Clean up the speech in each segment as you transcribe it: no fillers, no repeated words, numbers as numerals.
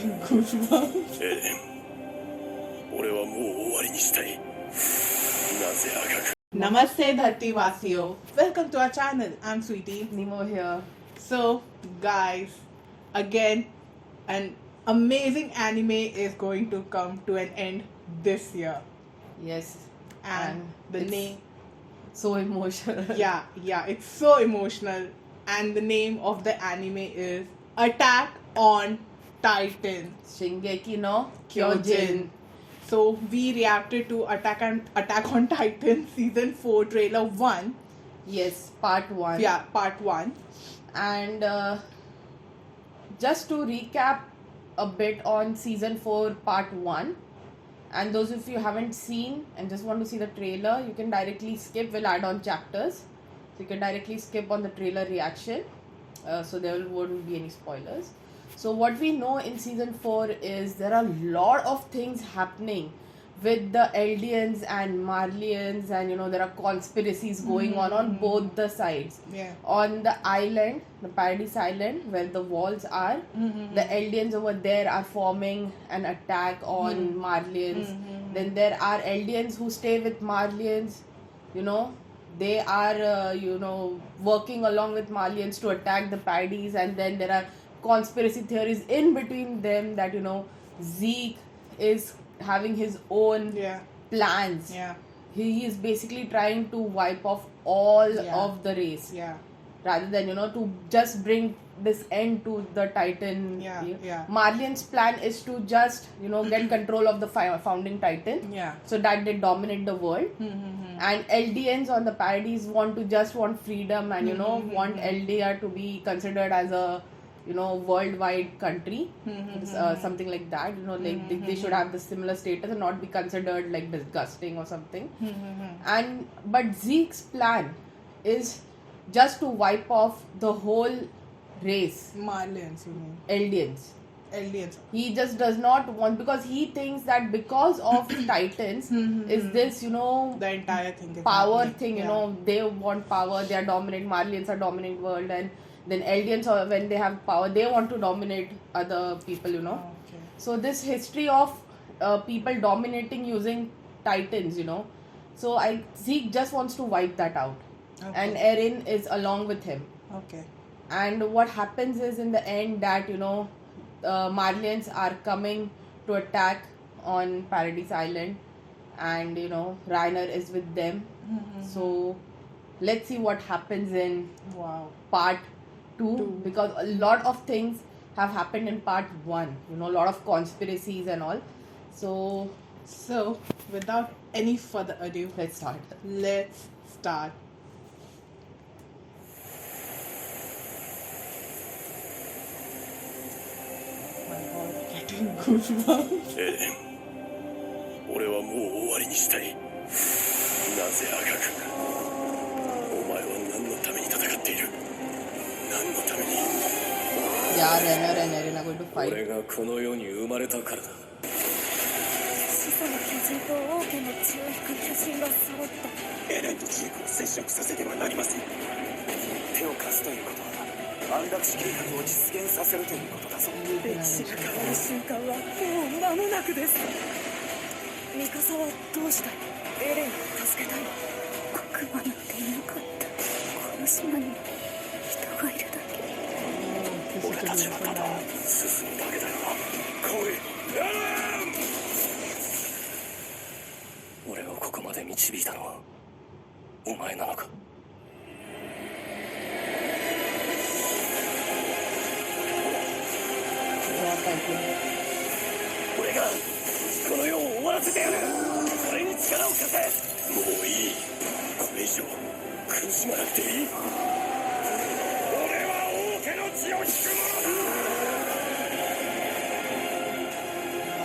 Getting goosebumps. 俺はもう終わりにしたい。なぜ赤く Namaste Dharti Vasio. Welcome to our channel. I'm Sweetie. Nemo here. So, guys, again, an amazing anime is going to come to an end this year. Yes. And the it's name, so emotional. yeah, it's so emotional. And the name of the anime is Attack on Titan. Shingeki no Kyojin. So we reacted to Attack on Titan season 4 trailer 1. Yes, part 1. Yeah, part 1. And just to recap a bit on season 4 part 1, and those of you haven't seen and just want to see the trailer, you can directly skip. We'll add on chapters, so you can directly skip on the trailer reaction, so there won't be any spoilers. So what we know in season 4 is there are a lot of things happening with the Eldians and Marlians, and there are conspiracies going on both the sides. Yeah. On the island, the Paradise Island, where the walls are, the Eldians over there are forming an attack on Marlians. Then there are Eldians who stay with Marlians. They are working along with Marlians to attack the Paradise, and then there are conspiracy theories in between them that Zeke is having his own plans. Yeah. He is basically trying to wipe off all of the race, Yeah. rather than to just bring this end to the Titan. Yeah. Marlian's plan is to just get control of the founding Titan, Yeah. so that they dominate the world. And LDNs on the Paradise want freedom and want LDR to be considered as a worldwide country, something like that. They should have the similar status and not be considered like disgusting or something. But Zeke's plan is just to wipe off the whole race, Marlians, you mean? Eldians. Aliens. He just does not want, because he thinks that because of Titans is this The entire thing is power happening. thing. They want power, they are dominant. Marlians are dominant world, and then Eldians, when they have power, they want to dominate other people. Okay. So this history of people dominating using Titans, so Zeke just wants to wipe that out. Okay. And Eren is along with him. Okay. And what happens is in the end that Marlians are coming to attack on Paradise Island, and Reiner is with them. So let's see what happens in part 2, because a lot of things have happened in part 1. A lot of conspiracies and all. So without any further ado, let's start. Let's start. My God, getting goosebumps. 俺はもう終わりにしたい。なぜ赤くお前は何のために戦っている。何のために。 Yeah, Reiner and Eren are going to fight. 俺がこの世に生まれたからだ。始祖の巨人と王家の血を引く巨人が揃った。エレンとジークを接触させてはなりません。手を貸すということは安楽死計画を実現させるということだぞ。歴史が変わる瞬間はもう間もなくです。ミカサはどうしたい？エレンを助けたい。僕はなんていなかった。この島にも人がいるだけ。俺たちはただ進むだけだよ。来い、エレン！俺をここまで導いたのはお前なのか。俺がこの世を終わらせてやる。それに力を貸せ。もういい。これ以上苦しまなくていい。俺は王家の血を引く者だ。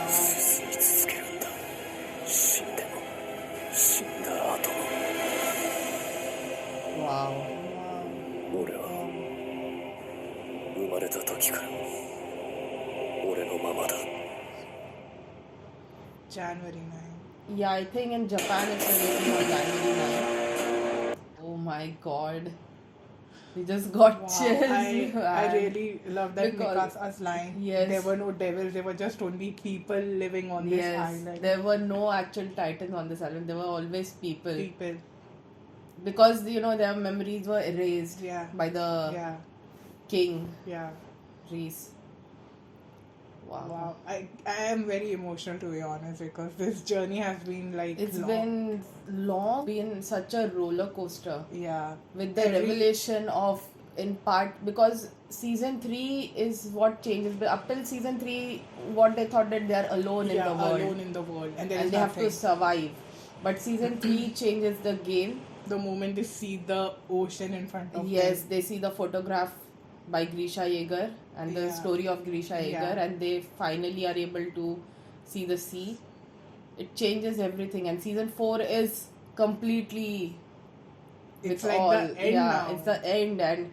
進み続けるんだ。死んでも死んだ後も。 Wow. 俺は生まれた時から俺のままだ。 January 9. Yeah, I think in Japan it's releasing on January 9. Oh my God. We just got Wow, chills. I man. really love that Because- Mikasa's line. Yes. There were no devils, there were just only people living on this Yes, island. there were no actual titans on this island. There were always people. People. Because, their memories were erased Yeah. by the Yeah. king, Yeah. Reese. Wow. I am very emotional, to be honest, because this journey has been like It's long. been such a roller coaster Yeah. with the Every- revelation of, in part, because season 3 is what changes. But up till season 3, what they thought that they are alone in Yeah, the world. alone in the world. And there And is they have nothing. to survive. But season 3 changes the game. The moment they see the ocean in front of Yes, them. they see the photograph by Grisha Yeager and the Yeah. story of Grisha Yeager, Yeah. and they finally are able to see the sea. It changes everything, and season 4 is completely It's with like all. the end yeah, now. it's the end, and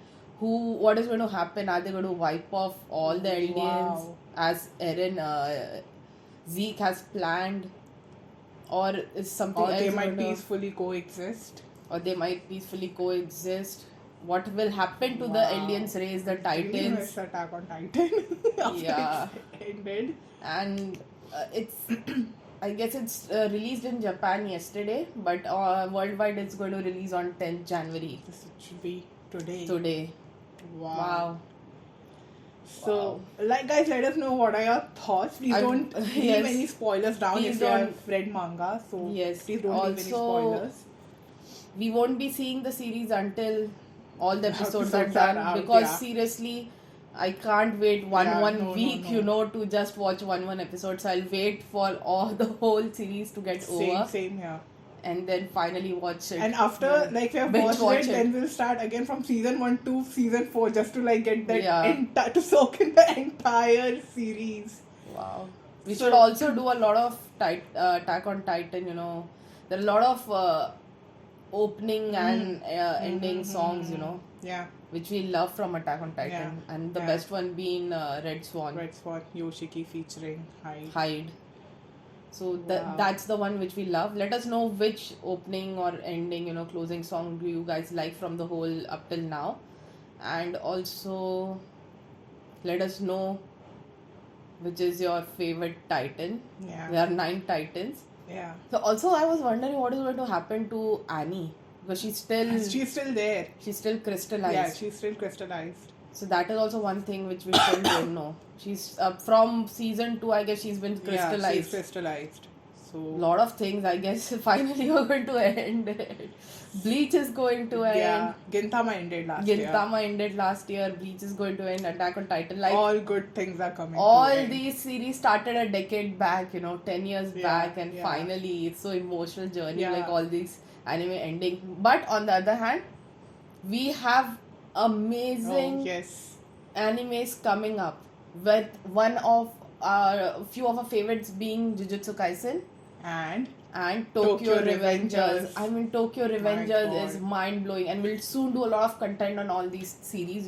what is going to happen? Are they going to wipe off all the aliens Wow. as Eren Zeke has planned, or is something Or else they might going to- peacefully coexist. or they might peacefully coexist? What will happen to the Wow. aliens race, the Really Titans? miss Attack on Titan after Yeah. it ended. And it's I guess it's released in Japan yesterday, but worldwide it's going to release on 10th January This should be today. today. Wow. So, like, guys, let us know what are your thoughts. Please I'm- don't leave yes. any spoilers down Please if you don't- have read manga. So, Yes. please don't leave any Also, spoilers. We won't be seeing the series until all the episodes are Episodes are done, out, because yeah. seriously I can't wait one Yeah, no, week, no. to just watch one episode. So I'll wait for all the whole series to get over Same here. and then finally watch it. And after, Yeah. like, we have Binge watched watch it, it. then we'll start again from season 1 to season 4 just to, like, get that Yeah. to soak in the entire series. Wow. We So- should also do a lot of Attack on Titan, There are a lot of opening and ending songs, Yeah. which we love from Attack on Titan. Yeah. And the Yeah. best one being Red Swan, Red Swan, Yoshiki featuring Hyde. Hyde. So Wow. that's the one which we love. Let us know which opening or ending, closing song do you guys like from the whole up till now. And also let us know which is your favorite Titan. Yeah. There are 9 Titans. Yeah. So also I was wondering what is going to happen to Annie, because she's She's still there. still crystallized. Yeah, she's still crystallized. So that is also one thing which we still don't know. She's from season 2, I guess she's been Yeah, crystallized. she's crystallized. So Lot of things, I guess. Finally we're going to end it. Bleach is going to end. yeah, Gintama ended last year. Gintama ended last year. Bleach is going to end. Attack on Titan. Like All good things are coming. all to end. these series started a decade back, 10 years Yeah, back, and yeah. finally it's so emotional journey, Yeah. like all these anime ending. But on the other hand, we have amazing Oh, yes. animes coming up, with one of our few of our favorites being Jujutsu Kaisen And and Tokyo Tokyo Revengers. Revengers. I mean, Tokyo Revengers God. is mind blowing, and we'll soon do a lot of content on all these series.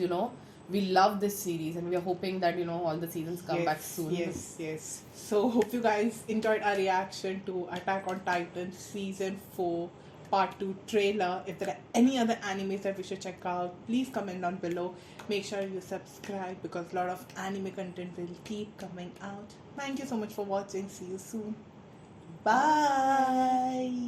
We love this series, and we are hoping that all the seasons come back soon. Yes. So hope you guys enjoyed our reaction to Attack on Titan season 4 part 2 trailer. If there are any other animes that we should check out, please comment down below. Make sure you subscribe because a lot of anime content will keep coming out. Thank you so much for watching. See you soon. Bye.